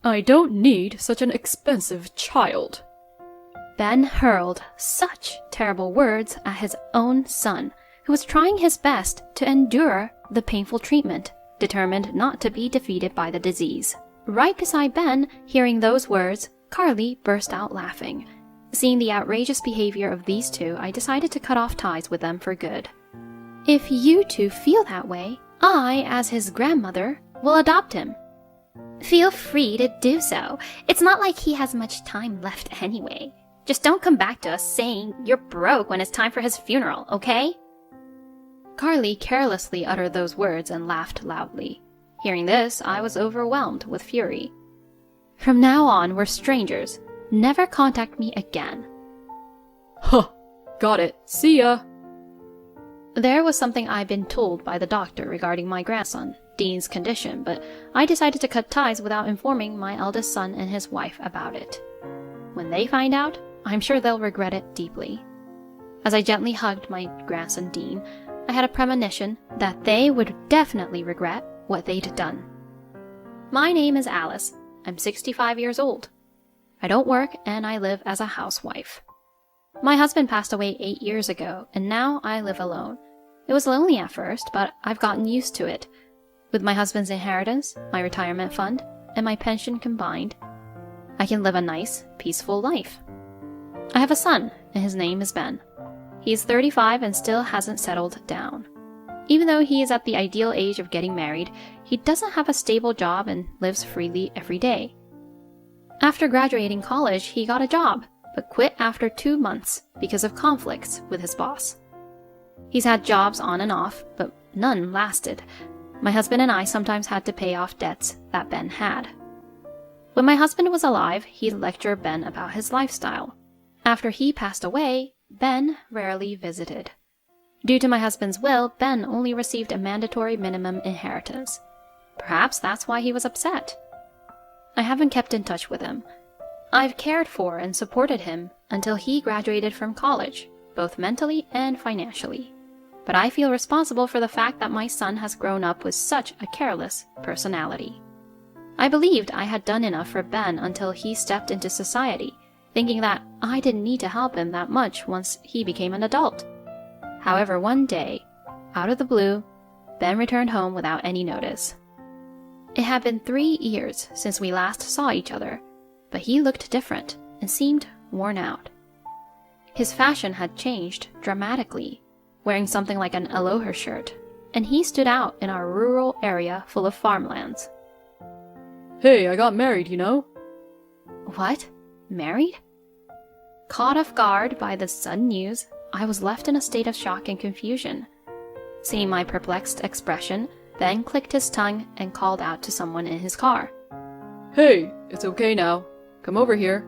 I don't need such an expensive child. Ben hurled such terrible words at his own son, who was trying his best to endure the painful treatment, determined not to be defeated by the disease. Right beside Ben, hearing those words, Carly burst out laughing. Seeing the outrageous behavior of these two, I decided to cut off ties with them for good. If you two feel that way, I, as his grandmother, will adopt him. Feel free to do so. It's not like he has much time left anyway. Just don't come back to us saying you're broke when it's time for his funeral, okay? Carly carelessly uttered those words and laughed loudly. Hearing this, I was overwhelmed with fury. From now on, we're strangers. Never contact me again. Huh. Got it. See ya. There was something I'd been told by the doctor regarding my grandson, Dean's condition, but I decided to cut ties without informing my eldest son and his wife about it. When they find out, I'm sure they'll regret it deeply. As I gently hugged my grandson Dean, I had a premonition that they would definitely regret what they'd done. My name is Alice. I'm 65 years old. I don't work and I live as a housewife. My husband passed away 8 years ago, and now I live alone. It was lonely at first, but I've gotten used to it. With my husband's inheritance, my retirement fund, and my pension combined, I can live a nice, peaceful life. I have a son, and his name is Ben. He is 35 and still hasn't settled down. Even though he is at the ideal age of getting married, he doesn't have a stable job and lives freely every day. After graduating college, he got a job, but quit after 2 months because of conflicts with his boss. He's had jobs on and off, but none lasted. My husband and I sometimes had to pay off debts that Ben had. When my husband was alive, he'd lecture Ben about his lifestyle. After he passed away, Ben rarely visited. Due to my husband's will, Ben only received a mandatory minimum inheritance. Perhaps that's why he was upset. I haven't kept in touch with him. I've cared for and supported him until he graduated from college, both mentally and financially. But I feel responsible for the fact that my son has grown up with such a careless personality. I believed I had done enough for Ben until he stepped into society, thinking that I didn't need to help him that much once he became an adult. However, one day, out of the blue, Ben returned home without any notice. It had been 3 years since we last saw each other, but he looked different and seemed worn out. His fashion had changed dramatically, wearing something like an aloha shirt, and he stood out in our rural area full of farmlands. Hey, I got married, you know? What? Married? Caught off guard by the sudden news, I was left in a state of shock and confusion. Seeing my perplexed expression, Ben clicked his tongue and called out to someone in his car. Hey, it's okay now. Come over here.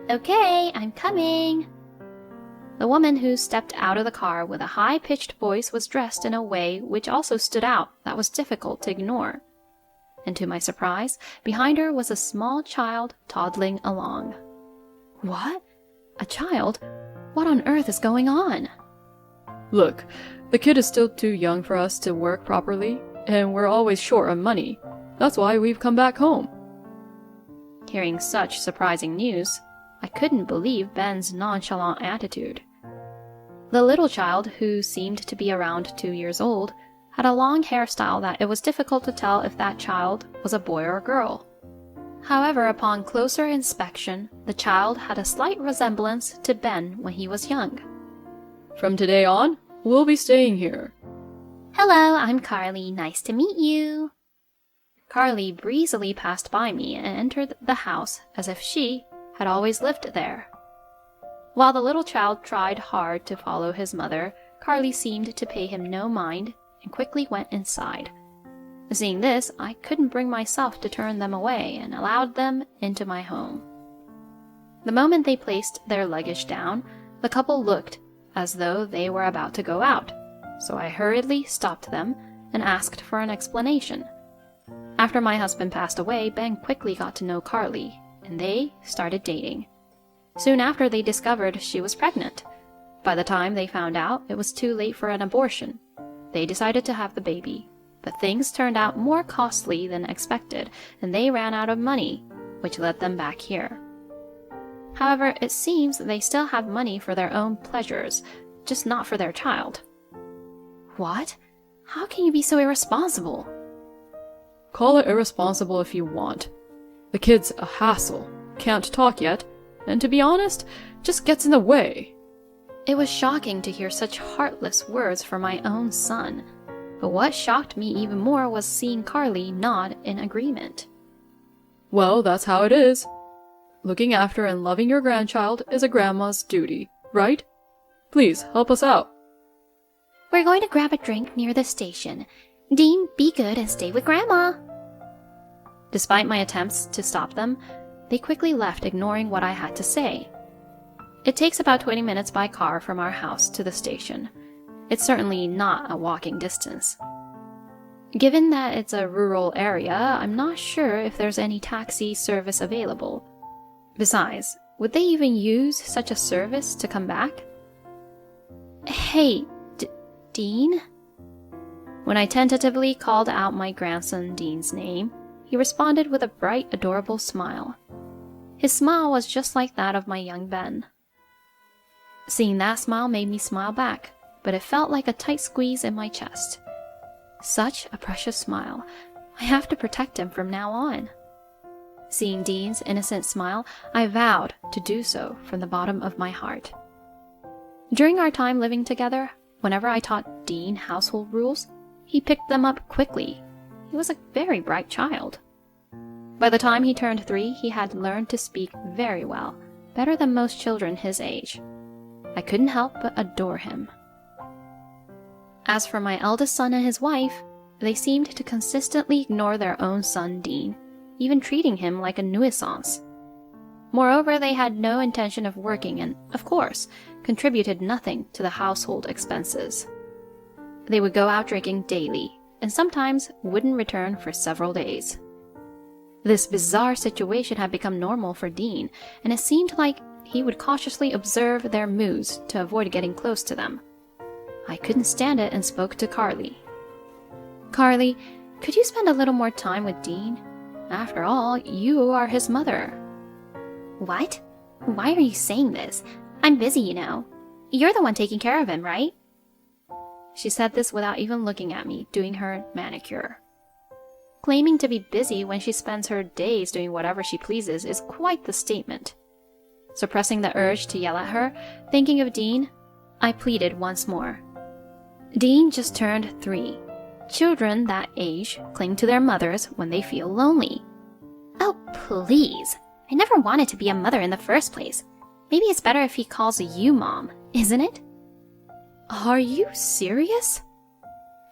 Okay, I'm coming. The woman who stepped out of the car with a high-pitched voice was dressed in a way which also stood out that was difficult to ignore. And to my surprise, behind her was a small child toddling along. What? A child? What on earth is going on? Look, the kid is still too young for us to work properly, and we're always short on money. That's why we've come back home. Hearing such surprising news, I couldn't believe Ben's nonchalant attitude. The little child, who seemed to be around 2 years old, had a long hairstyle that it was difficult to tell if that child was a boy or a girl. However, upon closer inspection, the child had a slight resemblance to Ben when he was young. From today on, we'll be staying here. Hello, I'm Carly. Nice to meet you. Carly breezily passed by me and entered the house as if she had always lived there. While the little child tried hard to follow his mother, Carly seemed to pay him no mind and quickly went inside. Seeing this, I couldn't bring myself to turn them away and allowed them into my home. The moment they placed their luggage down, the couple looked as though they were about to go out, so I hurriedly stopped them and asked for an explanation. After my husband passed away, Ben quickly got to know Carly, and they started dating. Soon after, they discovered she was pregnant. By the time they found out, it was too late for an abortion. They decided to have the baby. but things turned out more costly than expected, and they ran out of money, which led them back here. However, it seems they still have money for their own pleasures, just not for their child. What? How can you be so irresponsible? Call it irresponsible if you want. The kid's a hassle, can't talk yet, and to be honest, just gets in the way. It was shocking to hear such heartless words from my own son, but what shocked me even more was seeing Carly nod in agreement. Well, that's how it is. Looking after and loving your grandchild is a grandma's duty, right? Please, help us out. We're going to grab a drink near the station. Dean, be good and stay with Grandma. Despite my attempts to stop them, they quickly left, ignoring what I had to say. It takes about 20 minutes by car from our house to the station. It's certainly not a walking distance. Given that it's a rural area, I'm not sure if there's any taxi service available. Besides, would they even use such a service to come back? Hey, Dean? When I tentatively called out my grandson Dean's name, he responded with a bright, adorable smile. His smile was just like that of my young Ben. Seeing that smile made me smile back, but it felt like a tight squeeze in my chest. Such a precious smile. I have to protect him from now on. Seeing Dean's innocent smile, I vowed to do so from the bottom of my heart. During our time living together, whenever I taught Dean household rules, he picked them up quickly. He was a very bright child. By the time he turned 3, he had learned to speak very well, better than most children his age. I couldn't help but adore him. As for my eldest son and his wife, they seemed to consistently ignore their own son Dean, even treating him like a nuisance. Moreover, they had no intention of working and, of course, contributed nothing to the household expenses. They would go out drinking daily, and sometimes wouldn't return for several days. This bizarre situation had become normal for Dean, and it seemed like he would cautiously observe their moods to avoid getting close to them. I couldn't stand it and spoke to Carly. Carly, could you spend a little more time with Dean? After all, you are his mother. What? Why are you saying this? I'm busy, you know. You're the one taking care of him, right? She said this without even looking at me, doing her manicure. Claiming to be busy when she spends her days doing whatever she pleases is quite the statement. Suppressing the urge to yell at her, thinking of Dean, I pleaded once more. Dean just turned 3. Children that age cling to their mothers when they feel lonely. Oh, please. I never wanted to be a mother in the first place. Maybe it's better if he calls you Mom, isn't it? Are you serious?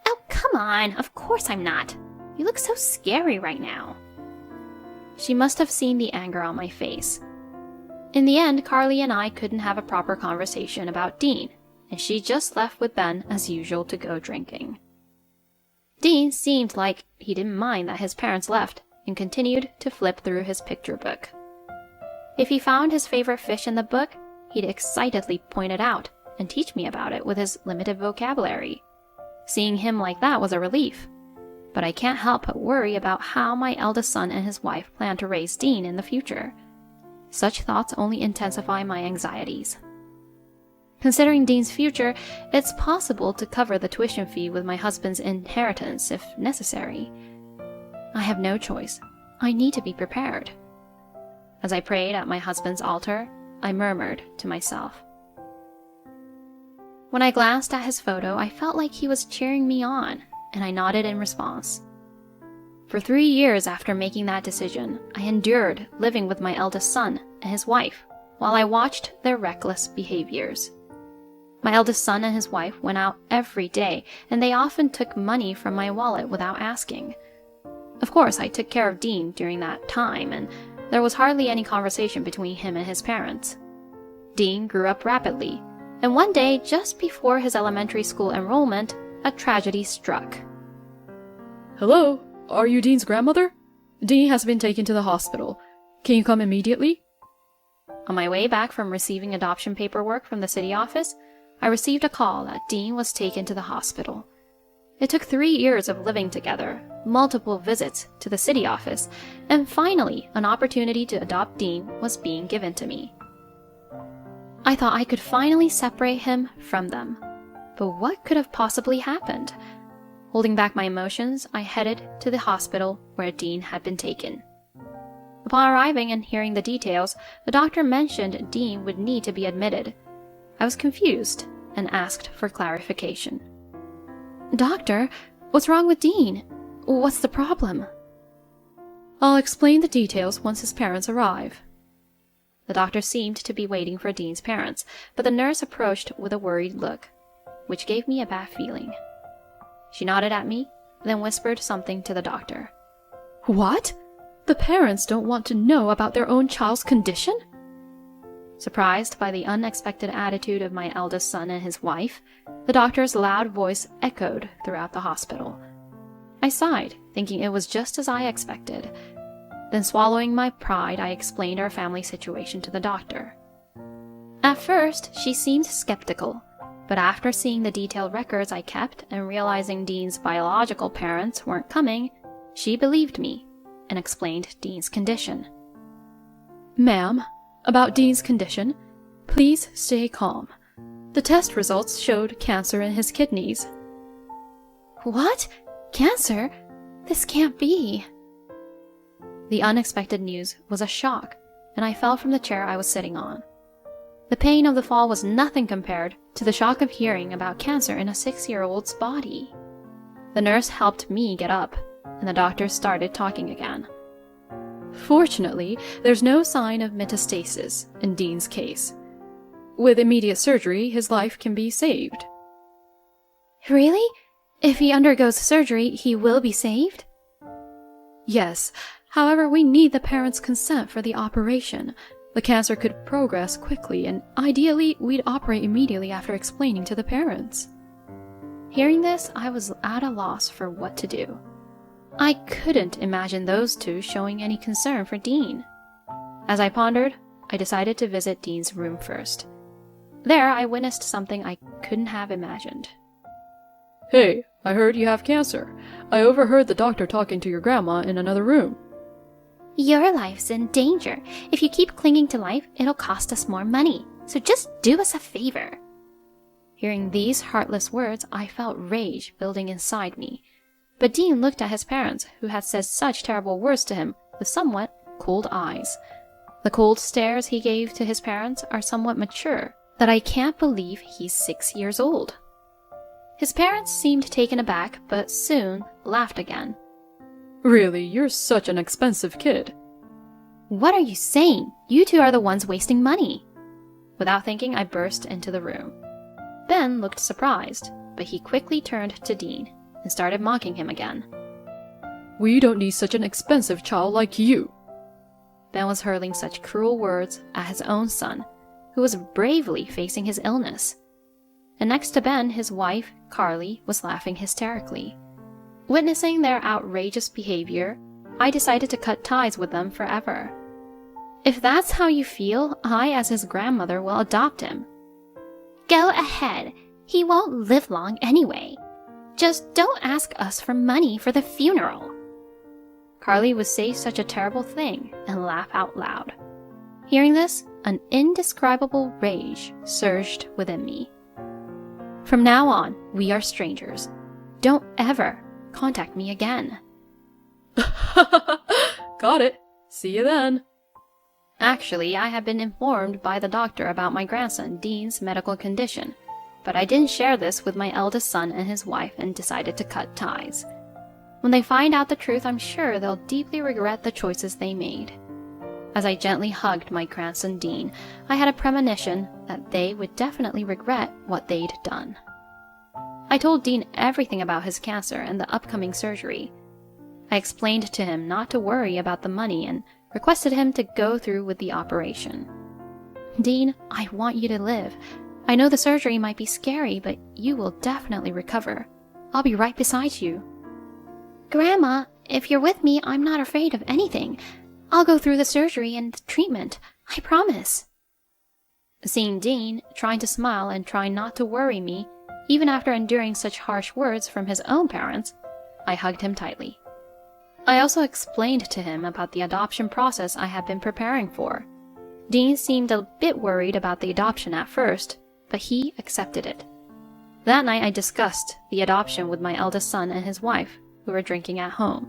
Oh, come on. Of course I'm not. You look so scary right now. She must have seen the anger on my face. In the end, Carly and I couldn't have a proper conversation about Dean, and she just left with Ben as usual to go drinking. Dean seemed like he didn't mind that his parents left and continued to flip through his picture book. If he found his favorite fish in the book, he'd excitedly point it out and teach me about it with his limited vocabulary. Seeing him like that was a relief. But I can't help but worry about how my eldest son and his wife plan to raise Dean in the future. Such thoughts only intensify my anxieties. Considering Dean's future, it's possible to cover the tuition fee with my husband's inheritance if necessary. I have no choice. I need to be prepared. As I prayed at my husband's altar, I murmured to myself. When I glanced at his photo, I felt like he was cheering me on, and I nodded in response. For 3 years after making that decision, I endured living with my eldest son and his wife while I watched their reckless behaviors. My eldest son and his wife went out every day, and they often took money from my wallet without asking. Of course, I took care of Dean during that time, and there was hardly any conversation between him and his parents. Dean grew up rapidly, and one day, just before his elementary school enrollment, a tragedy struck. Hello? Are you Dean's grandmother? Dean has been taken to the hospital. Can you come immediately? On my way back from receiving adoption paperwork from the city office, I received a call that Dean was taken to the hospital. It took 3 years of living together, multiple visits to the city office, and finally an opportunity to adopt Dean was being given to me. I thought I could finally separate him from them. But what could have possibly happened? Holding back my emotions, I headed to the hospital where Dean had been taken. Upon arriving and hearing the details, the doctor mentioned Dean would need to be admitted. I was confused and asked for clarification. "Doctor, what's wrong with Dean? What's the problem?" I'll explain the details once his parents arrive. The doctor seemed to be waiting for Dean's parents, but the nurse approached with a worried look, which gave me a bad feeling. She nodded at me, then whispered something to the doctor. What? The parents don't want to know about their own child's condition? Surprised by the unexpected attitude of my eldest son and his wife, the doctor's loud voice echoed throughout the hospital. I sighed, thinking it was just as I expected. Then swallowing my pride, I explained our family situation to the doctor. At first, she seemed skeptical, but after seeing the detailed records I kept and realizing Dean's biological parents weren't coming, she believed me and explained Dean's condition. Ma'am, about Dean's condition, please stay calm. The test results showed cancer in his kidneys. What? Cancer? This can't be. The unexpected news was a shock, and I fell from the chair I was sitting on. The pain of the fall was nothing compared to the shock of hearing about cancer in a 6-year-old's body. The nurse helped me get up, and the doctor started talking again. Fortunately, there's no sign of metastasis in Dean's case. With immediate surgery, his life can be saved. Really? If he undergoes surgery, he will be saved? Yes. However, we need the parents' consent for the operation. The cancer could progress quickly, and ideally, we'd operate immediately after explaining to the parents. Hearing this, I was at a loss for what to do. I couldn't imagine those two showing any concern for Dean. As I pondered, I decided to visit Dean's room first. There, I witnessed something I couldn't have imagined. Hey, I heard you have cancer. I overheard the doctor talking to your grandma in another room. Your life's in danger. If you keep clinging to life, it'll cost us more money. So just do us a favor. Hearing these heartless words, I felt rage building inside me. But Dean looked at his parents, who had said such terrible words to him, with somewhat cold eyes. The cold stares he gave to his parents are somewhat mature, that I can't believe he's 6 years old. His parents seemed taken aback, but soon laughed again. Really, you're such an expensive kid. What are you saying? You two are the ones wasting money. Without thinking, I burst into the room. Ben looked surprised, but he quickly turned to Dean and started mocking him again. We don't need such an expensive child like you. Ben was hurling such cruel words at his own son, who was bravely facing his illness. And next to Ben, his wife, Carly, was laughing hysterically. Witnessing their outrageous behavior, I decided to cut ties with them forever. If that's how you feel, I, as his grandmother, will adopt him. Go ahead. He won't live long anyway. Just don't ask us for money for the funeral. Carly would say such a terrible thing and laugh out loud. Hearing this, an indescribable rage surged within me. From now on, we are strangers. Don't ever contact me again. Got it. See you then. Actually, I had been informed by the doctor about my grandson Dean's medical condition, but I didn't share this with my eldest son and his wife and decided to cut ties. When they find out the truth, I'm sure they'll deeply regret the choices they made. As I gently hugged my grandson Dean, I had a premonition that they would definitely regret what they'd done. I told Dean everything about his cancer and the upcoming surgery. I explained to him not to worry about the money and requested him to go through with the operation. Dean, I want you to live. I know the surgery might be scary, but you will definitely recover. I'll be right beside you. Grandma, if you're with me, I'm not afraid of anything. I'll go through the surgery and the treatment. I promise. Seeing Dean trying to smile and trying not to worry me, even after enduring such harsh words from his own parents, I hugged him tightly. I also explained to him about the adoption process I had been preparing for. Dean seemed a bit worried about the adoption at first, but he accepted it. That night I discussed the adoption with my eldest son and his wife, who were drinking at home.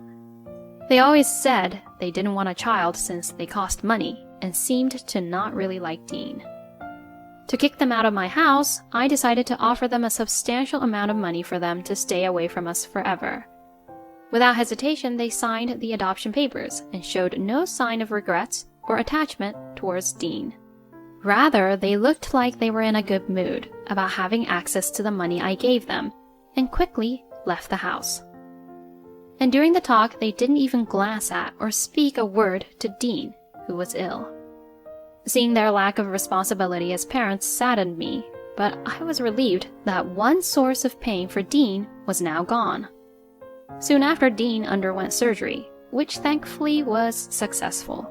They always said they didn't want a child since they cost money and seemed to not really like Dean. To kick them out of my house, I decided to offer them a substantial amount of money for them to stay away from us forever. Without hesitation, they signed the adoption papers and showed no sign of regrets or attachment towards Dean. Rather, they looked like they were in a good mood about having access to the money I gave them, and quickly left the house. And during the talk, they didn't even glance at or speak a word to Dean, who was ill. Seeing their lack of responsibility as parents saddened me, but I was relieved that one source of pain for Dean was now gone. Soon after, Dean underwent surgery, which thankfully was successful.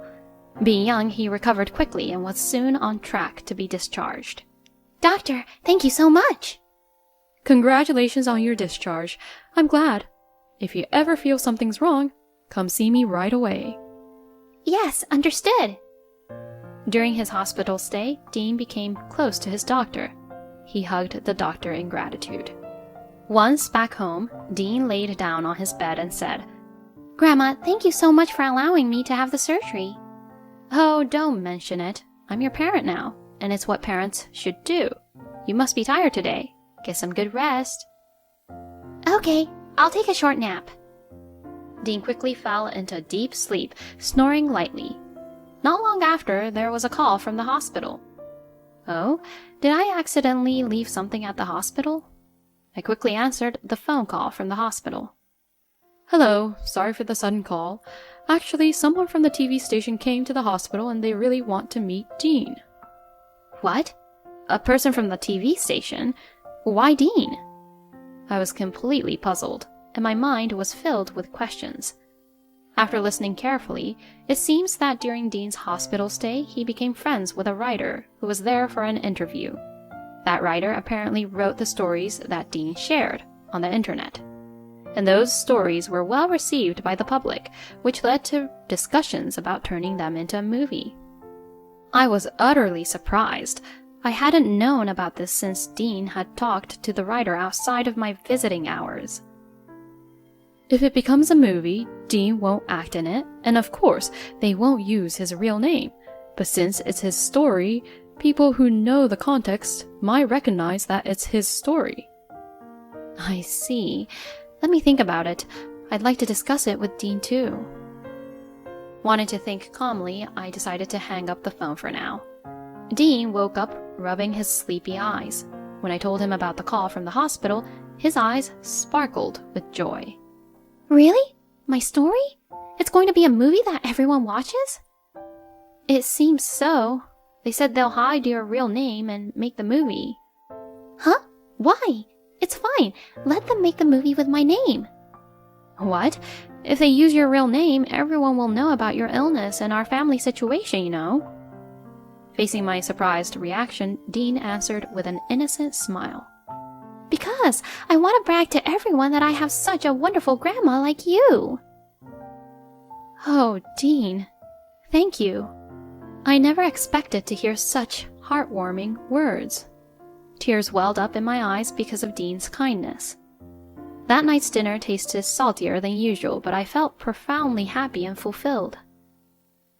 Being young, he recovered quickly and was soon on track to be discharged. Doctor, thank you so much! Congratulations on your discharge. I'm glad. If you ever feel something's wrong, come see me right away. Yes, understood. During his hospital stay, Dean became close to his doctor. He hugged the doctor in gratitude. Once back home, Dean laid down on his bed and said, Grandma, thank you so much for allowing me to have the surgery. "Oh, don't mention it. I'm your parent now, and it's what parents should do. You must be tired today. Get some good rest." Okay, I'll take a short nap. Dean quickly fell into deep sleep, snoring lightly. Not long after, there was a call from the hospital. Oh, did I accidentally leave something at the hospital? I quickly answered the phone call from the hospital. Hello, sorry for the sudden call. Actually, someone from the TV station came to the hospital and they really want to meet Dean. What? A person from the TV station? Why Dean? I was completely puzzled, and my mind was filled with questions. After listening carefully, it seems that during Dean's hospital stay, he became friends with a writer who was there for an interview. That writer apparently wrote the stories that Dean shared on the internet. And those stories were well received by the public, which led to discussions about turning them into a movie. I was utterly surprised. I hadn't known about this since Dean had talked to the writer outside of my visiting hours. If it becomes a movie, Dean won't act in it, and of course, they won't use his real name. But since it's his story, people who know the context might recognize that it's his story. I see. Let me think about it. I'd like to discuss it with Dean too. Wanting to think calmly, I decided to hang up the phone for now. Dean woke up, rubbing his sleepy eyes. When I told him about the call from the hospital, his eyes sparkled with joy. Really? My story? It's going to be a movie that everyone watches? It seems so. They said they'll hide your real name and make the movie. Huh? Why? It's fine. Let them make the movie with my name. What? If they use your real name, everyone will know about your illness and our family situation, you know. Facing my surprised reaction, Dean answered with an innocent smile. Because I want to brag to everyone that I have such a wonderful grandma like you. Oh, Dean. Thank you. I never expected to hear such heartwarming words. Tears welled up in my eyes because of Dean's kindness. That night's dinner tasted saltier than usual, but I felt profoundly happy and fulfilled.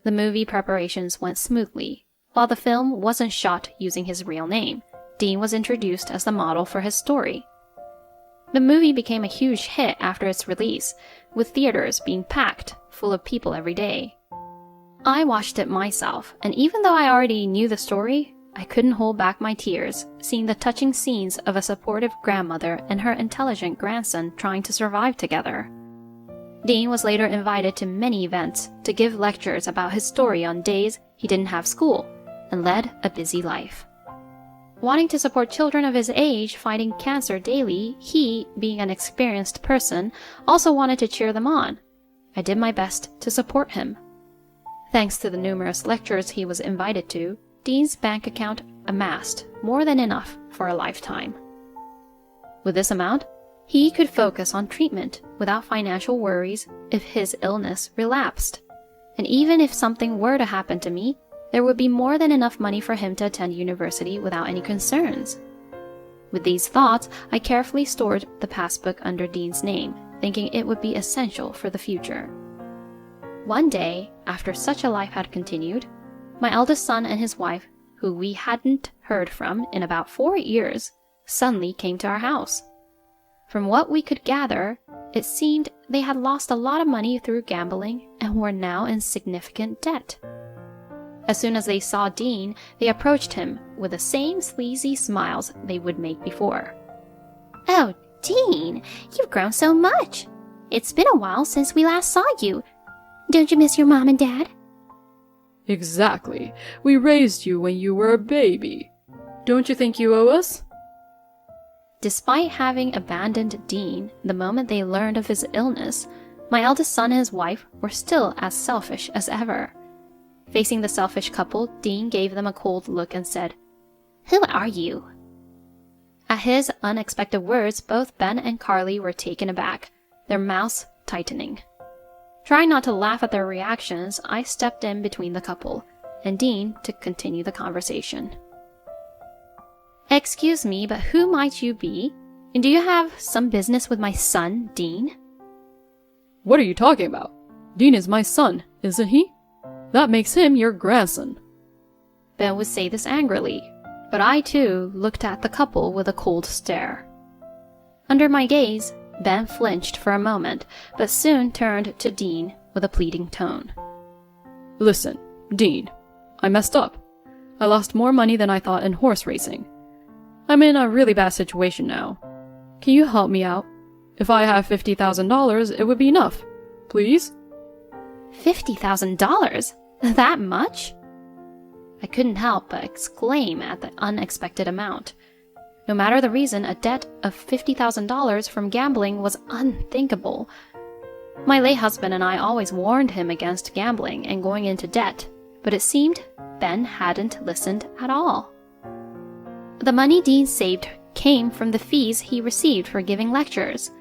The movie preparations went smoothly. While the film wasn't shot using his real name, Dean was introduced as the model for his story. The movie became a huge hit after its release, with theaters being packed, full of people every day. I watched it myself, and even though I already knew the story, I couldn't hold back my tears, seeing the touching scenes of a supportive grandmother and her intelligent grandson trying to survive together. Dean was later invited to many events to give lectures about his story on days he didn't have school, and led a busy life. Wanting to support children of his age fighting cancer daily, he, being an experienced person, also wanted to cheer them on. I did my best to support him. Thanks to the numerous lectures he was invited to, Dean's bank account amassed more than enough for a lifetime. With this amount, he could focus on treatment without financial worries if his illness relapsed. And even if something were to happen to me, there would be more than enough money for him to attend university without any concerns. With these thoughts, I carefully stored the passbook under Dean's name, thinking it would be essential for the future. One day, after such a life had continued, my eldest son and his wife, who we hadn't heard from in about 4 years, suddenly came to our house. From what we could gather, it seemed they had lost a lot of money through gambling and were now in significant debt. As soon as they saw Dean, they approached him with the same sleazy smiles they would make before. Oh, Dean, you've grown so much. It's been a while since we last saw you. Don't you miss your mom and dad? Exactly. We raised you when you were a baby. Don't you think you owe us? Despite having abandoned Dean the moment they learned of his illness, my eldest son and his wife were still as selfish as ever. Facing the selfish couple, Dean gave them a cold look and said, Who are you? At his unexpected words, both Ben and Carly were taken aback, their mouths tightening. Trying not to laugh at their reactions, I stepped in between the couple and Dean to continue the conversation. Excuse me, but who might you be? And do you have some business with my son, Dean? What are you talking about? Dean is my son, isn't he? That makes him your grandson. Ben would say this angrily, but I too looked at the couple with a cold stare. Under my gaze, Ben flinched for a moment, but soon turned to Dean with a pleading tone. Listen, Dean, I messed up. I lost more money than I thought in horse racing. I'm in a really bad situation now. Can you help me out? If I have $50,000, it would be enough. Please? $50,000? That much? I couldn't help but exclaim at the unexpected amount. No matter the reason, a debt of $50,000 from gambling was unthinkable. My late husband and I always warned him against gambling and going into debt, but it seemed Ben hadn't listened at all. The money Dean saved came from the fees he received for giving lectures.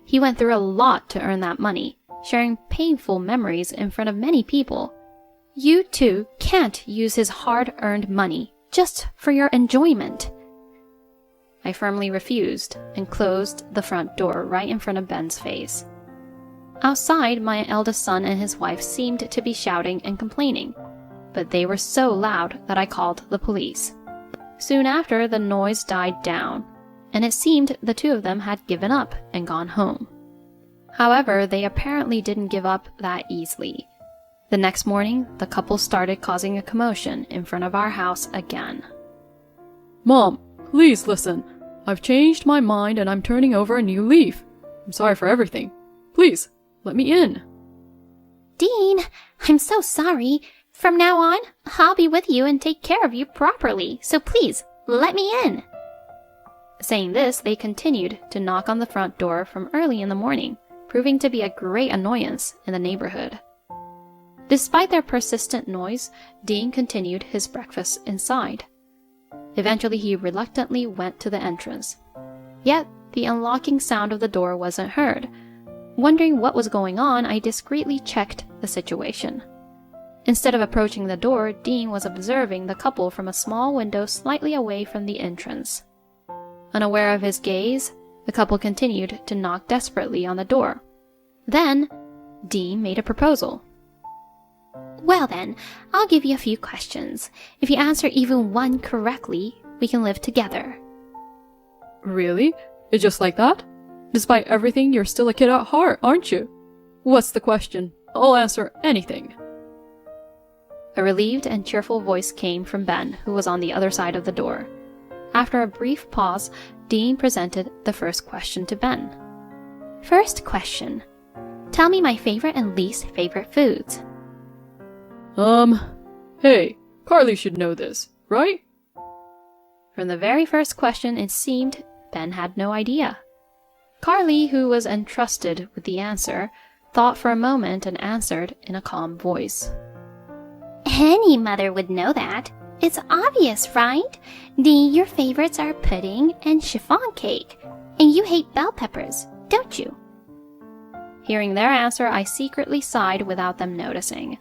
He went through a lot to earn that money, sharing painful memories in front of many people. You too can't use his hard-earned money just for your enjoyment. I firmly refused and closed the front door right in front of Ben's face. Outside, my eldest son and his wife seemed to be shouting and complaining, but they were so loud that I called the police. Soon after, the noise died down, and it seemed the two of them had given up and gone home. However, they apparently didn't give up that easily. The next morning, the couple started causing a commotion in front of our house again. Mom, please listen. I've changed my mind and I'm turning over a new leaf. I'm sorry for everything. Please, let me in. Dean, I'm so sorry. From now on, I'll be with you and take care of you properly, so please, let me in. Saying this, they continued to knock on the front door from early in the morning, proving to be a great annoyance in the neighborhood. Despite their persistent noise, Dean continued his breakfast inside. Eventually, he reluctantly went to the entrance. Yet, the unlocking sound of the door wasn't heard. Wondering what was going on, I discreetly checked the situation. Instead of approaching the door, Dean was observing the couple from a small window slightly away from the entrance. Unaware of his gaze, the couple continued to knock desperately on the door. Then, Dean made a proposal. Well then, I'll give you a few questions. If you answer even one correctly, we can live together. Really? It's just like that? Despite everything, you're still a kid at heart, aren't you? What's the question? I'll answer anything. A relieved and cheerful voice came from Ben, who was on the other side of the door. After a brief pause, Dean presented the first question to Ben. First question. Tell me my favorite and least favorite foods. Hey, Carly should know this, right? From the very first question, it seemed Ben had no idea. Carly, who was entrusted with the answer, thought for a moment and answered in a calm voice. Any mother would know that. It's obvious, right? Your favorites are pudding and chiffon cake. And you hate bell peppers, don't you? Hearing their answer, I secretly sighed without them noticing.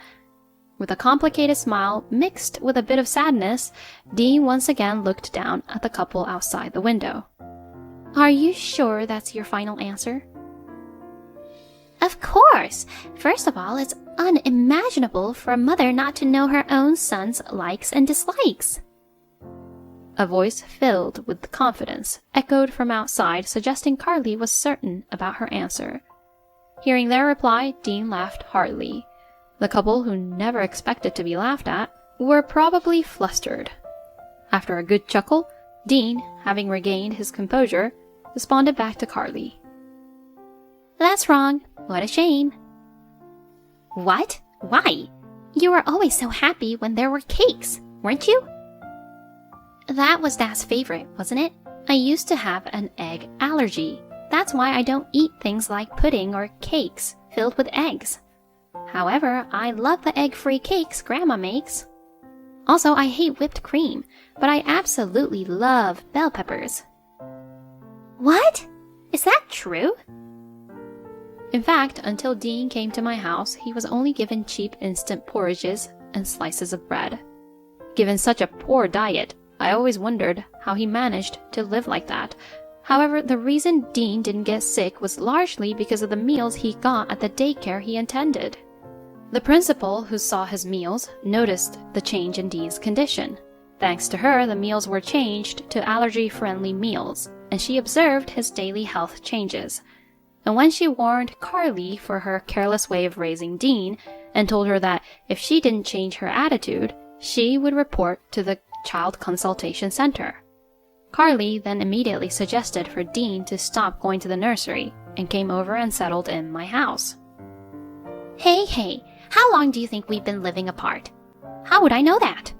With a complicated smile mixed with a bit of sadness, Dean once again looked down at the couple outside the window. Are you sure that's your final answer? Of course! First of all, it's unimaginable for a mother not to know her own son's likes and dislikes. A voice filled with confidence echoed from outside, suggesting Carly was certain about her answer. Hearing their reply, Dean laughed heartily. The couple, who never expected to be laughed at, were probably flustered. After a good chuckle, Dean, having regained his composure, responded back to Carly. That's wrong. What a shame. What? Why? You were always so happy when there were cakes, weren't you? That was Dad's favorite, wasn't it? I used to have an egg allergy. That's why I don't eat things like pudding or cakes filled with eggs. However, I love the egg-free cakes Grandma makes. Also, I hate whipped cream, but I absolutely love bell peppers. What? Is that true? In fact, until Dean came to my house, he was only given cheap instant porridges and slices of bread. Given such a poor diet, I always wondered how he managed to live like that. However, the reason Dean didn't get sick was largely because of the meals he got at the daycare he attended. The principal, who saw his meals, noticed the change in Dean's condition. Thanks to her, the meals were changed to allergy-friendly meals, and she observed his daily health changes. And when she warned Carly for her careless way of raising Dean, and told her that if she didn't change her attitude, she would report to the Child Consultation Center. Carly then immediately suggested for Dean to stop going to the nursery, and came over and settled in my house. Hey, how long do you think we've been living apart? How would I know that?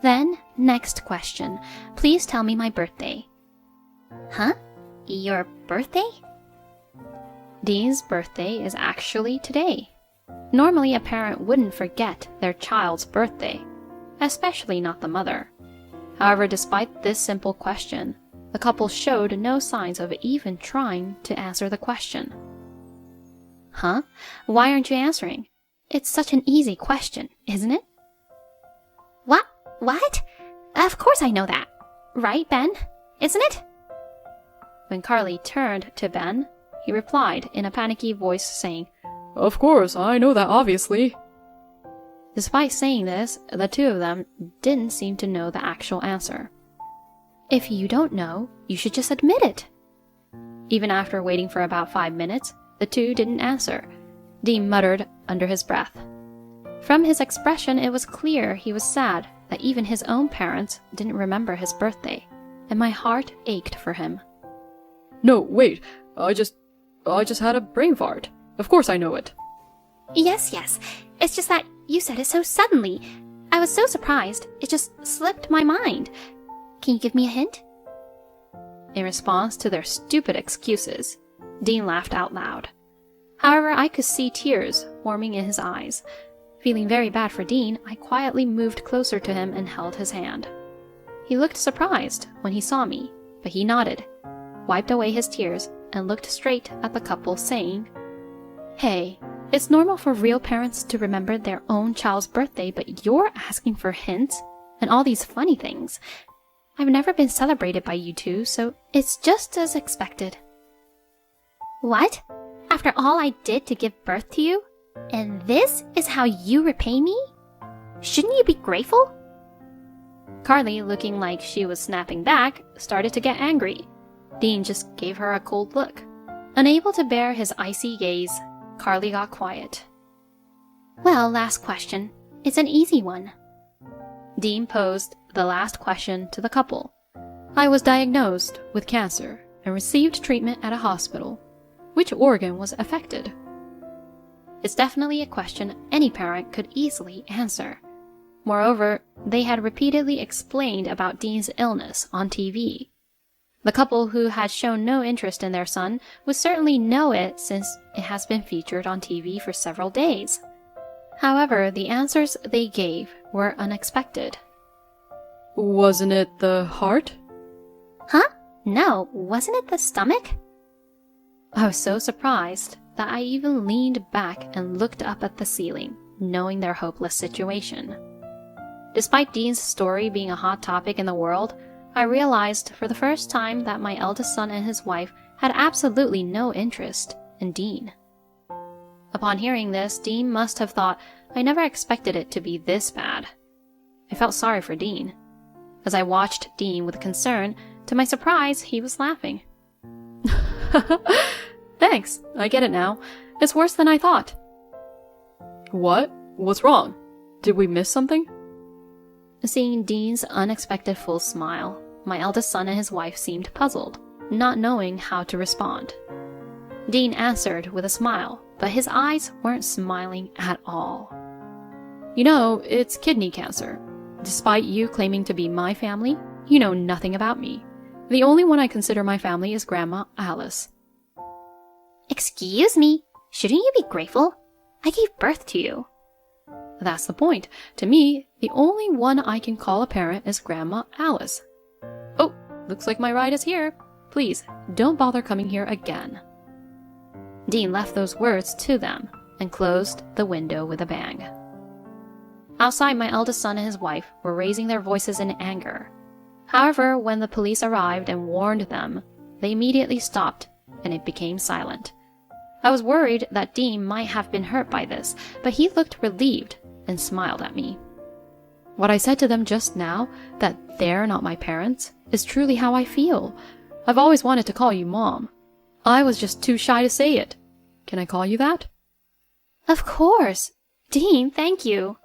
Then, next question. Please tell me my birthday. Huh? Your birthday? Dean's birthday is actually today. Normally, a parent wouldn't forget their child's birthday, especially not the mother. However, despite this simple question, the couple showed no signs of even trying to answer the question. Huh? Why aren't you answering? It's such an easy question, isn't it? What? Of course I know that. Right, Ben? Isn't it? When Carly turned to Ben, he replied in a panicky voice saying, Of course, I know that obviously. Despite saying this, the two of them didn't seem to know the actual answer. If you don't know, you should just admit it. Even after waiting for about 5 minutes, the two didn't answer. Dean muttered under his breath. From his expression, it was clear he was sad that even his own parents didn't remember his birthday, and my heart ached for him. No, wait, I just had a brain fart. Of course I know it. Yes. It's just that you said it so suddenly. I was so surprised, it just slipped my mind. Can you give me a hint? In response to their stupid excuses, Dean laughed out loud. However, I could see tears forming in his eyes. Feeling very bad for Dean, I quietly moved closer to him and held his hand. He looked surprised when he saw me, but he nodded, wiped away his tears, and looked straight at the couple, saying, Hey, it's normal for real parents to remember their own child's birthday, but you're asking for hints and all these funny things. I've never been celebrated by you two, so it's just as expected. What? After all I did to give birth to you? And this is how you repay me? Shouldn't you be grateful? Carly, looking like she was snapping back, started to get angry. Dean just gave her a cold look. Unable to bear his icy gaze, Carly got quiet. Well, last question. It's an easy one. Dean posed the last question to the couple. I was diagnosed with cancer and received treatment at a hospital. Which organ was affected? It's definitely a question any parent could easily answer. Moreover, they had repeatedly explained about Dean's illness on TV. The couple, who had shown no interest in their son, would certainly know it since it has been featured on TV for several days. However, the answers they gave were unexpected. Wasn't it the heart? Huh? No, wasn't it the stomach? I was so surprised that I even leaned back and looked up at the ceiling, knowing their hopeless situation. Despite Dean's story being a hot topic in the world, I realized for the first time that my eldest son and his wife had absolutely no interest in Dean. Upon hearing this, Dean must have thought I never expected it to be this bad. I felt sorry for Dean. As I watched Dean with concern, to my surprise, he was laughing. Thanks, I get it now. It's worse than I thought. What? What's wrong? Did we miss something? Seeing Dean's unexpected full smile, my eldest son and his wife seemed puzzled, not knowing how to respond. Dean answered with a smile, but his eyes weren't smiling at all. You know, it's kidney cancer. Despite you claiming to be my family, you know nothing about me. The only one I consider my family is Grandma Alice. Excuse me, shouldn't you be grateful? I gave birth to you. That's the point. To me, the only one I can call a parent is Grandma Alice. Oh, looks like my ride is here. Please, don't bother coming here again. Dean left those words to them and closed the window with a bang. Outside, my eldest son and his wife were raising their voices in anger. However, when the police arrived and warned them, they immediately stopped and it became silent. I was worried that Dean might have been hurt by this, but he looked relieved and smiled at me. What I said to them just now, that they're not my parents, is truly how I feel. I've always wanted to call you Mom. I was just too shy to say it. Can I call you that? Of course. Dean, thank you.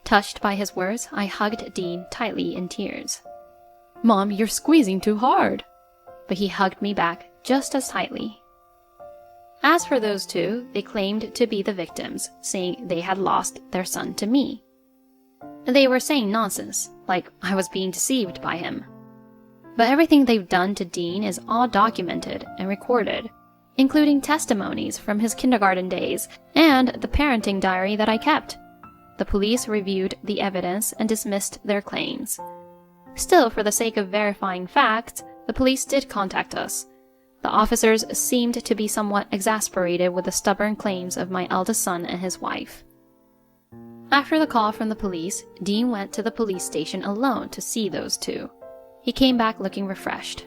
Touched by his words, I hugged Dean tightly in tears. Mom, you're squeezing too hard. But he hugged me back just as tightly. As for those two, they claimed to be the victims, saying they had lost their son to me. They were saying nonsense, like I was being deceived by him. But everything they've done to Dean is all documented and recorded, including testimonies from his kindergarten days and the parenting diary that I kept. The police reviewed the evidence and dismissed their claims. Still, for the sake of verifying facts, the police did contact us. The officers seemed to be somewhat exasperated with the stubborn claims of my eldest son and his wife. After the call from the police, Dean went to the police station alone to see those two. He came back looking refreshed.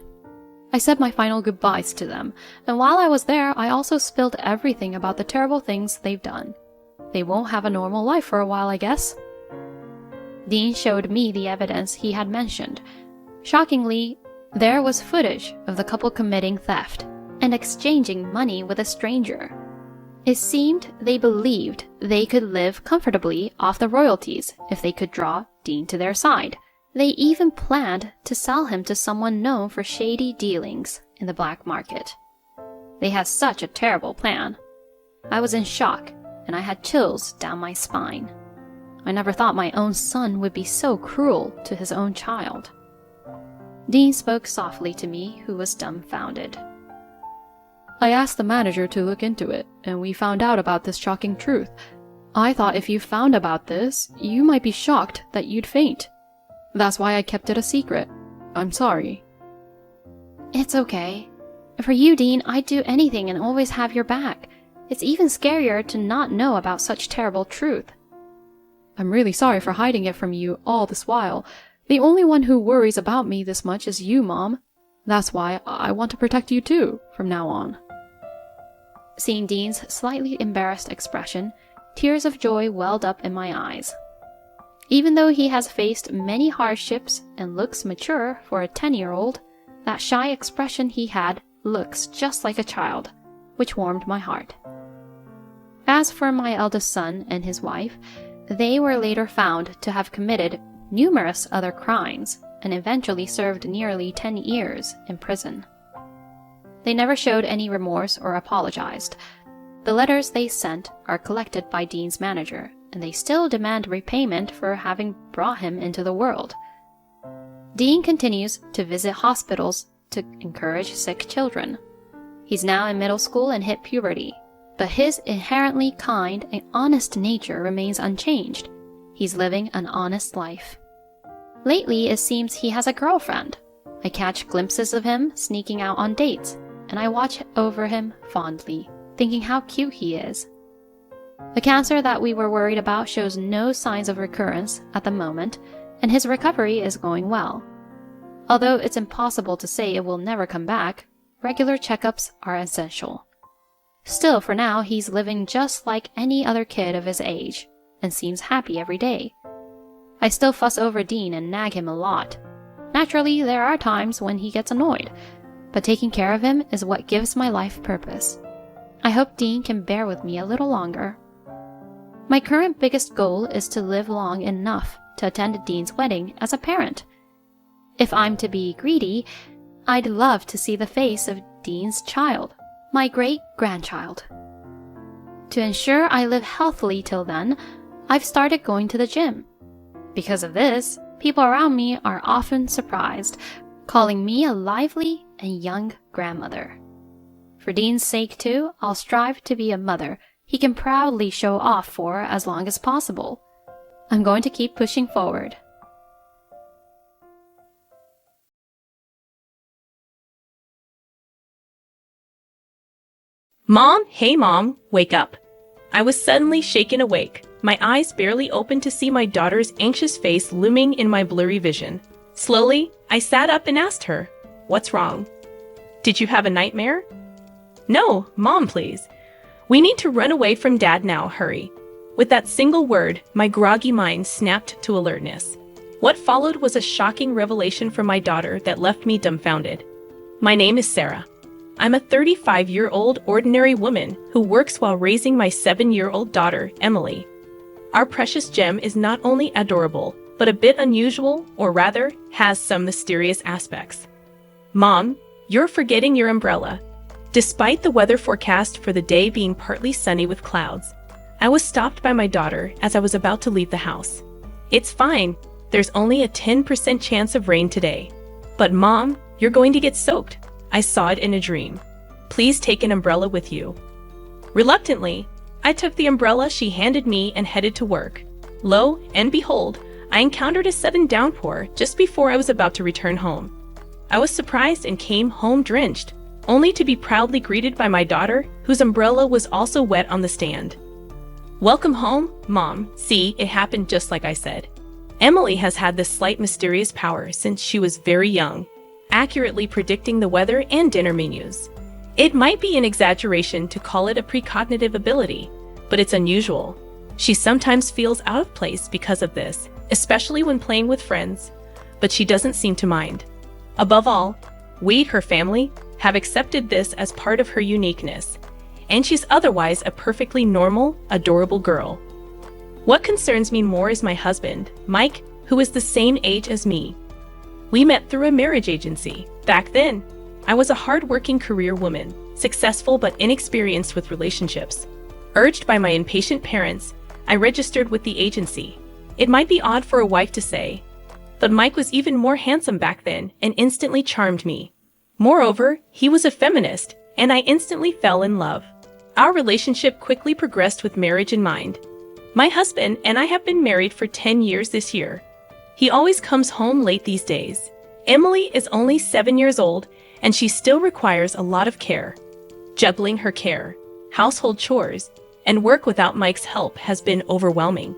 I said my final goodbyes to them, and while I was there, I also spilled everything about the terrible things they've done. They won't have a normal life for a while, I guess. Dean showed me the evidence he had mentioned. Shockingly, there was footage of the couple committing theft and exchanging money with a stranger. It seemed they believed they could live comfortably off the royalties if they could draw Dean to their side. They even planned to sell him to someone known for shady dealings in the black market. They had such a terrible plan. I was in shock, and I had chills down my spine. I never thought my own son would be so cruel to his own child. Dean spoke softly to me, who was dumbfounded. I asked the manager to look into it, and we found out about this shocking truth. I thought if you found about this, you might be shocked that you'd faint. That's why I kept it a secret. I'm sorry. It's okay. For you, Dean, I'd do anything and always have your back. It's even scarier to not know about such terrible truth. I'm really sorry for hiding it from you all this while. The only one who worries about me this much is you, Mom. That's why I want to protect you too, from now on. Seeing Dean's slightly embarrassed expression, tears of joy welled up in my eyes. Even though he has faced many hardships and looks mature for a 10-year-old, that shy expression he had looks just like a child, which warmed my heart. As for my eldest son and his wife, they were later found to have committed numerous other crimes and eventually served nearly 10 years in prison. They never showed any remorse or apologized. The letters they sent are collected by Dean's manager, and they still demand repayment for having brought him into the world. Dean continues to visit hospitals to encourage sick children. He's now in middle school and hit puberty, but his inherently kind and honest nature remains unchanged. He's living an honest life. Lately, it seems he has a girlfriend, I catch glimpses of him sneaking out on dates, and I watch over him fondly, thinking how cute he is. The cancer that we were worried about shows no signs of recurrence at the moment, and his recovery is going well. Although it's impossible to say it will never come back, regular checkups are essential. Still, for now, he's living just like any other kid of his age, and seems happy every day. I still fuss over Dean and nag him a lot. Naturally, there are times when he gets annoyed, but taking care of him is what gives my life purpose. I hope Dean can bear with me a little longer. My current biggest goal is to live long enough to attend Dean's wedding as a parent. If I'm to be greedy, I'd love to see the face of Dean's child, my great-grandchild. To ensure I live healthily till then, I've started going to the gym. Because of this, people around me are often surprised, calling me a lively and young grandmother. For Dean's sake too, I'll strive to be a mother he can proudly show off for as long as possible. I'm going to keep pushing forward. Mom, hey Mom, wake up. I was suddenly shaken awake, my eyes barely open to see my daughter's anxious face looming in my blurry vision. Slowly, I sat up and asked her, "What's wrong? Did you have a nightmare?" "No, Mom, please. We need to run away from Dad now, hurry." With that single word, my groggy mind snapped to alertness. What followed was a shocking revelation from my daughter that left me dumbfounded. My name is Sarah. I'm a 35-year-old ordinary woman who works while raising my 7-year-old daughter, Emily. Our precious gem is not only adorable, but a bit unusual, or rather, has some mysterious aspects. Mom, you're forgetting your umbrella. Despite the weather forecast for the day being partly sunny with clouds, I was stopped by my daughter as I was about to leave the house. "It's fine. There's only a 10% chance of rain today. But Mom, you're going to get soaked. I saw it in a dream. Please take an umbrella with you." Reluctantly, I took the umbrella she handed me and headed to work. Lo and behold, I encountered a sudden downpour just before I was about to return home. I was surprised and came home drenched, only to be proudly greeted by my daughter, whose umbrella was also wet on the stand. "Welcome home, Mom. See, it happened just like I said. Emily has had this slight mysterious power since she was very young, accurately predicting the weather and dinner menus. It might be an exaggeration to call it a precognitive ability, but it's unusual. She sometimes feels out of place because of this, especially when playing with friends, but she doesn't seem to mind. Above all, we, her family, have accepted this as part of her uniqueness, and she's otherwise a perfectly normal, adorable girl. What concerns me more is my husband, Mike, who is the same age as me. We met through a marriage agency. Back then, I was a hard-working career woman, successful but inexperienced with relationships. Urged by my impatient parents, I registered with the agency. It might be odd for a wife to say, but Mike was even more handsome back then and instantly charmed me. Moreover, he was a feminist, and I instantly fell in love. Our relationship quickly progressed with marriage in mind. My husband and I have been married for 10 years this year. He always comes home late these days. Emily is only 7 years old, and she still requires a lot of care. Juggling her care, household chores, and work without Mike's help has been overwhelming.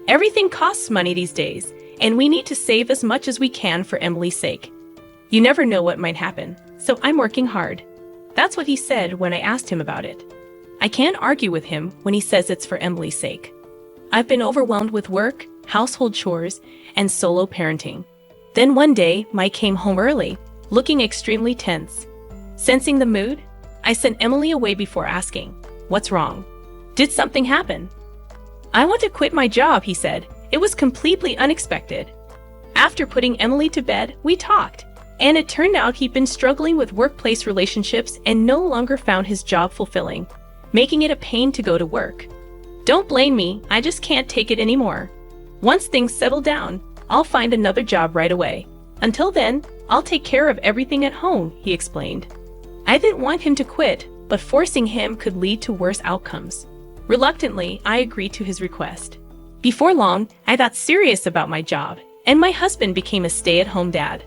Everything costs money these days, and we need to save as much as we can for Emily's sake. You never know what might happen, so I'm working hard. That's what he said when I asked him about it. I can't argue with him when he says it's for Emily's sake. I've been overwhelmed with work, household chores, and solo parenting. Then one day, Mike came home early, looking extremely tense. Sensing the mood, I sent Emily away before asking, "What's wrong? Did something happen?" "I want to quit my job," he said. It was completely unexpected. After putting Emily to bed, we talked, and it turned out he'd been struggling with workplace relationships and no longer found his job fulfilling, making it a pain to go to work. "Don't blame me, I just can't take it anymore. Once things settle down, I'll find another job right away. Until then, I'll take care of everything at home," he explained. I didn't want him to quit, but forcing him could lead to worse outcomes. Reluctantly, I agreed to his request. Before long, I got serious about my job, and my husband became a stay-at-home dad.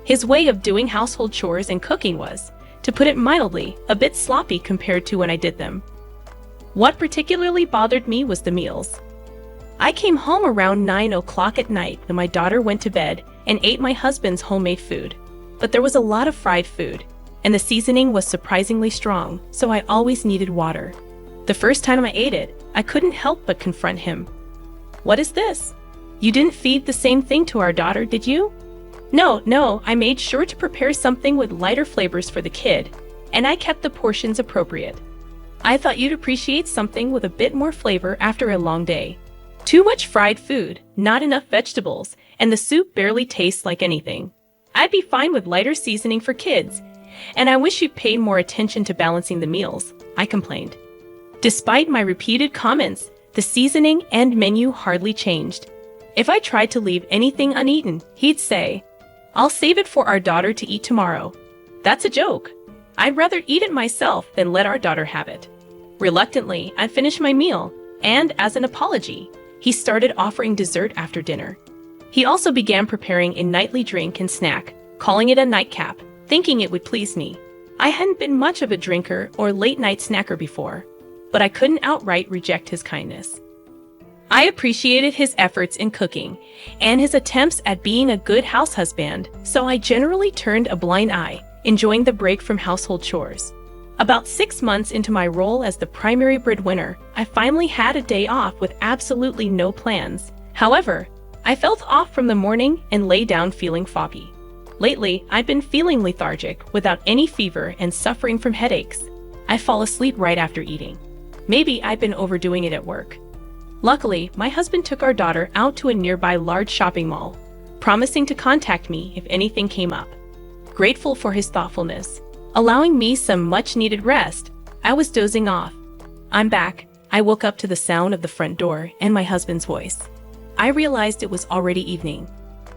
His way of doing household chores and cooking was, to put it mildly, a bit sloppy compared to when I did them. What particularly bothered me was the meals. I came home around 9 o'clock at night when my daughter went to bed and ate my husband's homemade food. But there was a lot of fried food, and the seasoning was surprisingly strong, so I always needed water. The first time I ate it, I couldn't help but confront him. "What is this? You didn't feed the same thing to our daughter, did you?" No, I made sure to prepare something with lighter flavors for the kid, and I kept the portions appropriate. I thought you'd appreciate something with a bit more flavor after a long day. Too much fried food, not enough vegetables, and the soup barely tastes like anything. I'd be fine with lighter seasoning for kids, and I wish you'd paid more attention to balancing the meals, I complained. Despite my repeated comments, the seasoning and menu hardly changed. If I tried to leave anything uneaten, he'd say, "I'll save it for our daughter to eat tomorrow." That's a joke. I'd rather eat it myself than let our daughter have it. Reluctantly, I finished my meal, and as an apology, he started offering dessert after dinner. He also began preparing a nightly drink and snack, calling it a nightcap, thinking it would please me. I hadn't been much of a drinker or late-night snacker before, but I couldn't outright reject his kindness. I appreciated his efforts in cooking and his attempts at being a good house husband, so I generally turned a blind eye, enjoying the break from household chores. About 6 months into my role as the primary breadwinner, I finally had a day off with absolutely no plans. However, I felt off from the morning and lay down feeling foggy. Lately, I'd been feeling lethargic, without any fever and suffering from headaches. I fall asleep right after eating. Maybe I'd been overdoing it at work. Luckily, my husband took our daughter out to a nearby large shopping mall, promising to contact me if anything came up. Grateful for his thoughtfulness, allowing me some much-needed rest, I was dozing off. "I'm back." I woke up to the sound of the front door and my husband's voice. I realized it was already evening.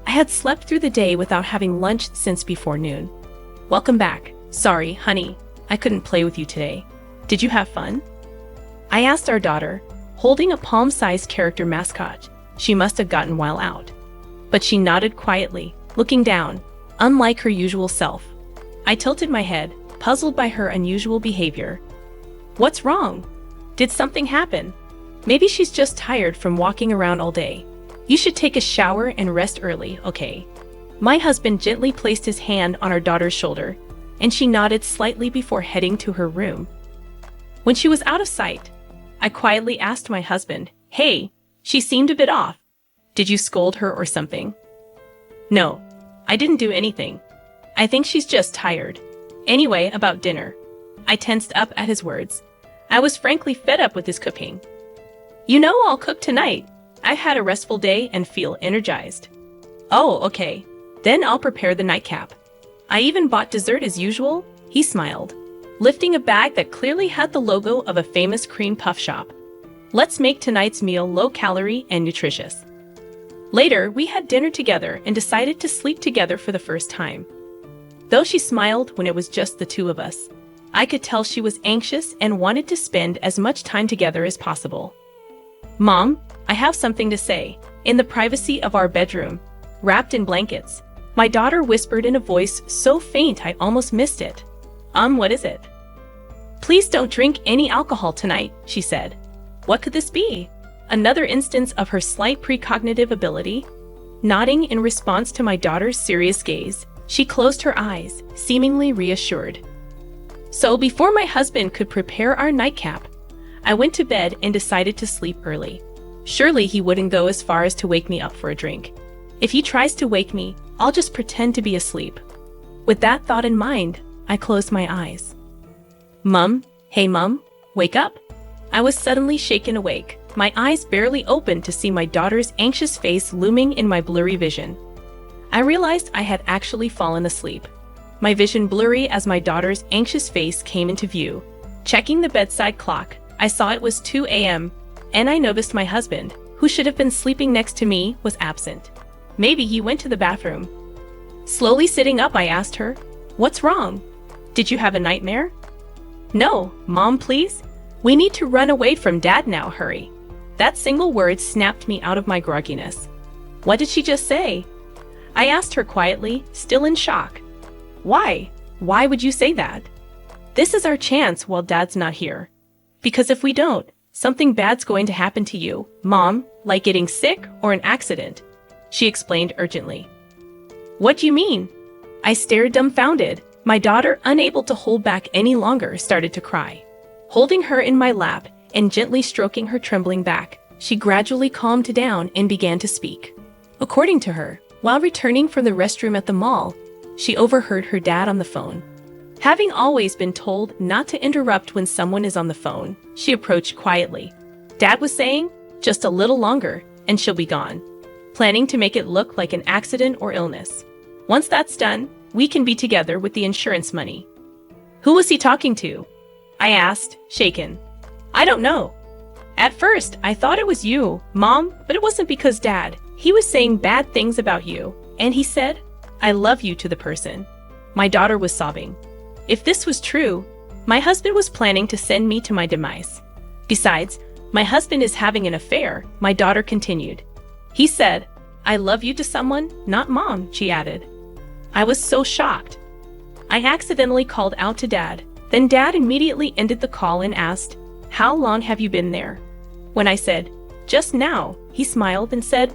I had slept through the day without having lunch since before noon. "Welcome back. Sorry, honey, I couldn't play with you today. Did you have fun?" I asked our daughter, holding a palm-sized character mascot she must have gotten while out. But she nodded quietly, looking down, unlike her usual self. I tilted my head, puzzled by her unusual behavior. "What's wrong? Did something happen? Maybe she's just tired from walking around all day. You should take a shower and rest early, okay?" My husband gently placed his hand on our daughter's shoulder, and she nodded slightly before heading to her room. When she was out of sight, I quietly asked my husband, "Hey, she seemed a bit off. Did you scold her or something?" "No, I didn't do anything. I think she's just tired. Anyway, about dinner." I tensed up at his words. I was frankly fed up with his cooking. "You know I'll cook tonight. I've had a restful day and feel energized." "Oh, okay. Then I'll prepare the nightcap. I even bought dessert as usual," he smiled, lifting a bag that clearly had the logo of a famous cream puff shop. "Let's make tonight's meal low-calorie and nutritious." Later, we had dinner together and decided to sleep together for the first time. Though she smiled when it was just the two of us, I could tell she was anxious and wanted to spend as much time together as possible. "Mom, I have something to say." In the privacy of our bedroom, wrapped in blankets, my daughter whispered in a voice so faint I almost missed it. What is it?" "Please don't drink any alcohol tonight," she said. What could this be? Another instance of her slight precognitive ability? Nodding in response to my daughter's serious gaze, she closed her eyes, seemingly reassured. So before my husband could prepare our nightcap, I went to bed and decided to sleep early. Surely he wouldn't go as far as to wake me up for a drink. If he tries to wake me, I'll just pretend to be asleep. With that thought in mind, I closed my eyes. "Mum, hey Mum, wake up." I was suddenly shaken awake, my eyes barely open to see my daughter's anxious face looming in my blurry vision. I realized I had actually fallen asleep, my vision blurry as my daughter's anxious face came into view. Checking the bedside clock, I saw it was 2 a.m., and I noticed my husband, who should have been sleeping next to me, was absent. Maybe he went to the bathroom. Slowly sitting up, I asked her, "What's wrong? Did you have a nightmare?" "No, Mom, please. We need to run away from Dad now, hurry." That single word snapped me out of my grogginess. What did she just say? I asked her quietly, still in shock. Why? Why would you say that? This is our chance while Dad's not here. Because if we don't, something bad's going to happen to you, Mom, like getting sick or an accident, she explained urgently. What do you mean? I stared dumbfounded. My daughter, unable to hold back any longer, started to cry. Holding her in my lap and gently stroking her trembling back, she gradually calmed down and began to speak. According to her, while returning from the restroom at the mall, she overheard her dad on the phone. Having always been told not to interrupt when someone is on the phone, she approached quietly. Dad was saying, just a little longer, and she'll be gone, planning to make it look like an accident or illness. Once that's done, we can be together with the insurance money. Who was he talking to? I asked, shaken. I don't know. At first, I thought it was you, Mom, but it wasn't because Dad. He was saying bad things about you, and he said, I love you to the person. My daughter was sobbing. If this was true, my husband was planning to send me to my demise. Besides, my husband is having an affair, my daughter continued. He said, I love you to someone, not Mom, she added. I was so shocked. I accidentally called out to Dad. Then Dad immediately ended the call and asked, How long have you been there? When I said, Just now, he smiled and said,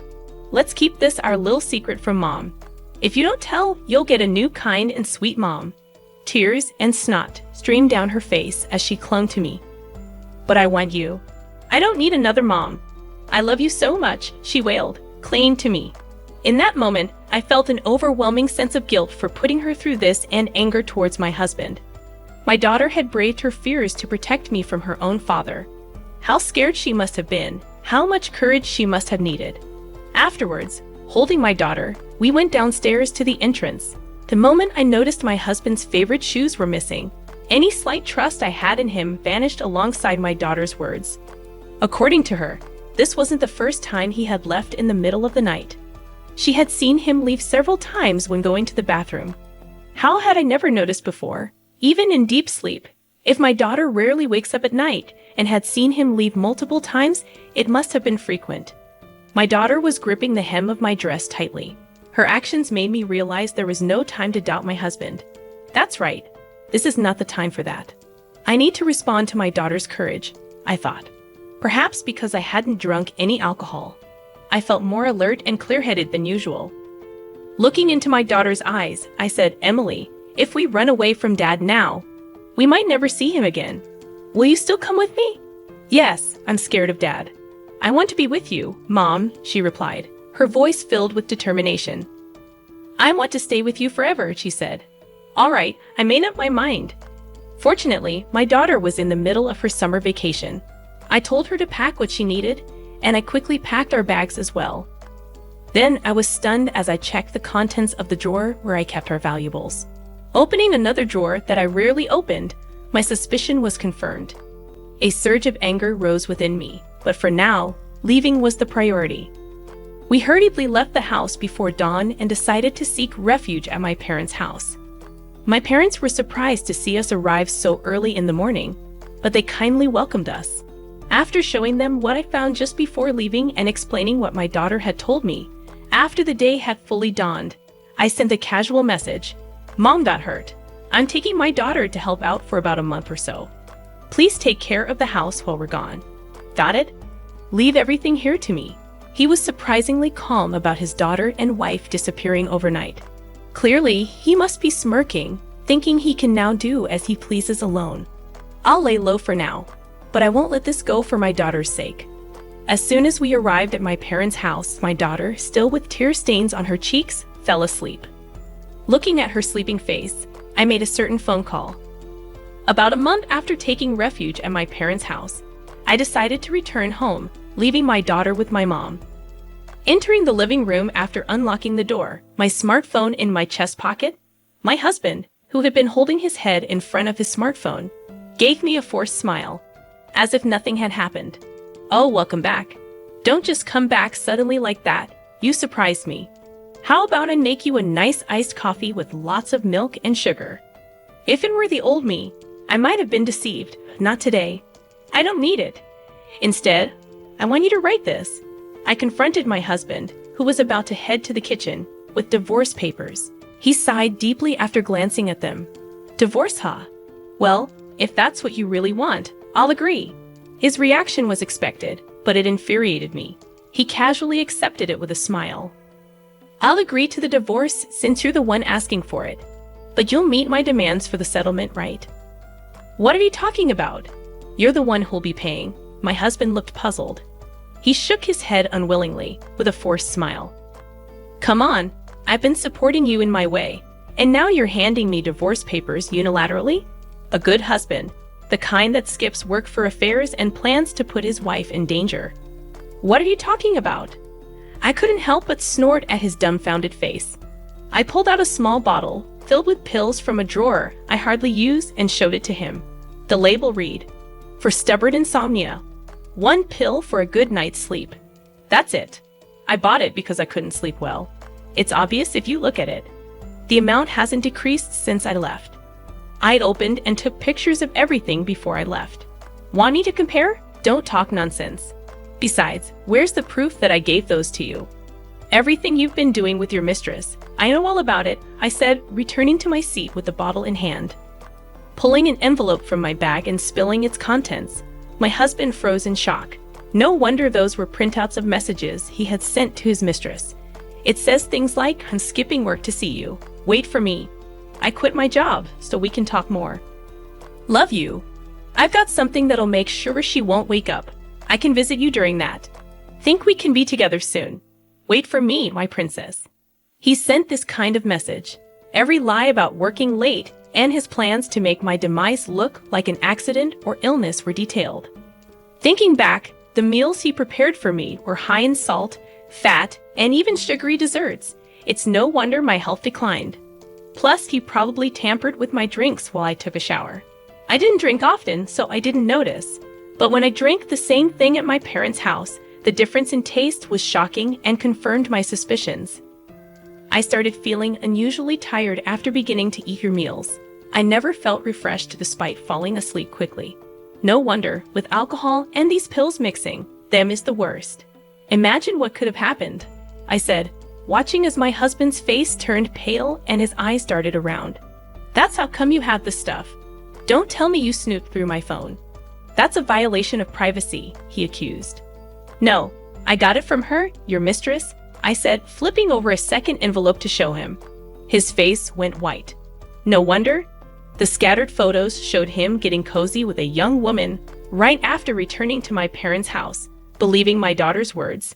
Let's keep this our little secret from Mom. If you don't tell, you'll get a new kind and sweet mom. Tears and snot streamed down her face as she clung to me. But I want you. I don't need another mom. I love you so much, she wailed, clinging to me. In that moment, I felt an overwhelming sense of guilt for putting her through this and anger towards my husband. My daughter had braved her fears to protect me from her own father. How scared she must have been, how much courage she must have needed. Afterwards, holding my daughter, we went downstairs to the entrance. The moment I noticed my husband's favorite shoes were missing, any slight trust I had in him vanished alongside my daughter's words. According to her, this wasn't the first time he had left in the middle of the night. She had seen him leave several times when going to the bathroom. How had I never noticed before? Even in deep sleep, if my daughter rarely wakes up at night and had seen him leave multiple times, it must have been frequent. My daughter was gripping the hem of my dress tightly. Her actions made me realize there was no time to doubt my husband. That's right. This is not the time for that. I need to respond to my daughter's courage, I thought. Perhaps because I hadn't drunk any alcohol. I felt more alert and clear-headed than usual. Looking into my daughter's eyes, I said, Emily, if we run away from Dad now, we might never see him again. Will you still come with me? Yes, I'm scared of Dad. I want to be with you, Mom, she replied, her voice filled with determination. I want to stay with you forever, she said. All right, I made up my mind. Fortunately, my daughter was in the middle of her summer vacation. I told her to pack what she needed, and I quickly packed our bags as well. Then I was stunned as I checked the contents of the drawer where I kept our valuables. Opening another drawer that I rarely opened, my suspicion was confirmed. A surge of anger rose within me, but for now, leaving was the priority. We hurriedly left the house before dawn and decided to seek refuge at my parents' house. My parents were surprised to see us arrive so early in the morning, but they kindly welcomed us. After showing them what I found just before leaving and explaining what my daughter had told me, after the day had fully dawned, I sent a casual message. Mom got hurt. I'm taking my daughter to help out for about a month or so. Please take care of the house while we're gone. Got it? Leave everything here to me. He was surprisingly calm about his daughter and wife disappearing overnight. Clearly, he must be smirking, thinking he can now do as he pleases alone. I'll lay low for now, but I won't let this go for my daughter's sake. As soon as we arrived at my parents' house, my daughter, still with tear stains on her cheeks, fell asleep. Looking at her sleeping face, I made a certain phone call. About a month after taking refuge at my parents' house, I decided to return home, leaving my daughter with my mom. Entering the living room after unlocking the door, my smartphone in my chest pocket, my husband, who had been holding his head in front of his smartphone, gave me a forced smile, as if nothing had happened. Oh, welcome back. Don't just come back suddenly like that. You surprised me. How about I make you a nice iced coffee with lots of milk and sugar? If it were the old me, I might have been deceived. Not today. I don't need it. Instead, I want you to write this. I confronted my husband, who was about to head to the kitchen. with divorce papers. He sighed deeply after glancing at them. Divorce, huh? Well, if that's what you really want, I'll agree. His reaction was expected, but it infuriated me. He casually accepted it with a smile. I'll agree to the divorce since you're the one asking for it. But you'll meet my demands for the settlement, right? What are you talking about? You're the one who'll be paying. My husband looked puzzled. He shook his head unwillingly, with a forced smile. Come on, I've been supporting you in my way, and now you're handing me divorce papers unilaterally? A good husband, the kind that skips work for affairs and plans to put his wife in danger. What are you talking about? I couldn't help but snort at his dumbfounded face. I pulled out a small bottle, filled with pills from a drawer I hardly use, and showed it to him. The label read, "For stubborn insomnia, 1 pill for a good night's sleep." That's it. I bought it because I couldn't sleep well. It's obvious if you look at it. The amount hasn't decreased since I left. I'd opened and took pictures of everything before I left. Want me to compare? Don't talk nonsense. Besides, where's the proof that I gave those to you? Everything you've been doing with your mistress. I know all about it, I said, returning to my seat with the bottle in hand. Pulling an envelope from my bag and spilling its contents, my husband froze in shock. No wonder those were printouts of messages he had sent to his mistress. It says things like, "I'm skipping work to see you. Wait for me. I quit my job so we can talk more. Love you. I've got something that'll make sure she won't wake up. I can visit you during that. Think we can be together soon. Wait for me, my princess." He sent this kind of message. Every lie about working late and his plans to make my demise look like an accident or illness were detailed. Thinking back, the meals he prepared for me were high in salt, fat, and even sugary desserts. It's no wonder my health declined. Plus, he probably tampered with my drinks while I took a shower. I didn't drink often, so I didn't notice. But when I drank the same thing at my parents' house, the difference in taste was shocking and confirmed my suspicions. I started feeling unusually tired after beginning to eat your meals. I never felt refreshed despite falling asleep quickly. No wonder, with alcohol and these pills mixing, them is the worst. Imagine what could have happened, I said, watching as my husband's face turned pale and his eyes darted around. That's how come you have the stuff. Don't tell me you snooped through my phone. That's a violation of privacy, he accused. No, I got it from her, your mistress, I said, flipping over a second envelope to show him. His face went white. No wonder. The scattered photos showed him getting cozy with a young woman right after returning to my parents' house, believing my daughter's words.